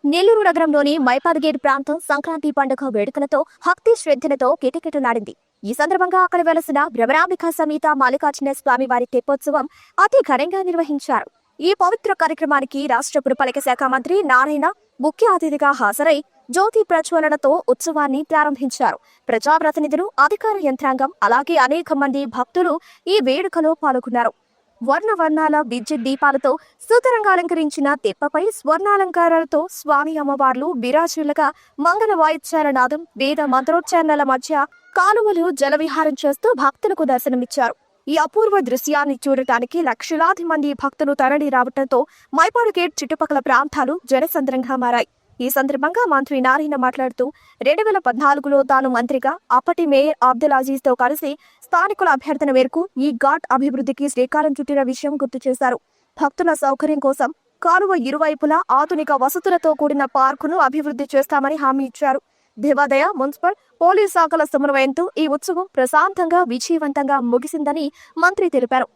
నెల్లూరు నగరంలోని మైపాదగేట్ ప్రాంతం సంక్రాంతి పండుగ వేడుకలతో భక్తి శ్రద్ధలతో కిటకిటలాడింది. ఈ సందర్భంగా అక్కడ వెలసిన భ్రమరాంబిక సమేత మల్లికార్జున స్వామి వారి తెప్పోత్సవం అతి ఘనంగా నిర్వహించారు. ఈ పవిత్ర కార్యక్రమానికి రాష్ట్ర పురపాలక శాఖ మంత్రి నారాయణ ముఖ్య అతిథిగా హాజరై జ్యోతి ప్రజ్వలనతో ఉత్సవాన్ని ప్రారంభించారు. ప్రజాప్రతినిధులు, అధికార యంత్రాంగం, అలాగే అనేక మంది భక్తులు ఈ వేడుకలో పాల్గొన్నారు. వర్ణవర్ణాల విద్యుత్ దీపాలతో సుతరంగా అలంకరించిన తెప్పపై స్వర్ణాలంకారాలతో స్వామి అమ్మవార్లు బిరాజులుగా మంగళ వాయిద్యాల నాదం, వేద మంత్రోచ్చారణల మధ్య కాలువలు జలవిహారం చేస్తూ భక్తులకు దర్శనమిచ్చారు. ఈ అపూర్వ దృశ్యాన్ని చూడటానికి లక్షలాది మంది భక్తులు తరలి రావడంతో మైపాడు గేట్ చుట్టుపక్కల ప్రాంతాలు జనసంద్రంగా మారాయి. ఈ సందర్భంగా మంత్రి నారాయణ మాట్లాడుతూ 2014లో తాను మంత్రిగా అప్పటి మేయర్ అబ్దుల్ అజీజ్ తో కలిసి స్థానికుల అభ్యర్థన మేరకు ఈ ఘాట్ అభివృద్ధికి శ్రీకారం చుట్టిన విషయం గుర్తు చేశారు. భక్తుల సౌకర్యం కోసం కాలువ ఇరువైపులా ఆధునిక వసతులతో కూడిన పార్కును అభివృద్ధి చేస్తామని హామీ ఇచ్చారు. దేవాదాయ, మున్సిపల్, పోలీస్ శాఖల సమన్వయంతో ఈ ఉత్సవం ప్రశాంతంగా, విజయవంతంగా ముగిసిందని మంత్రి తెలిపారు.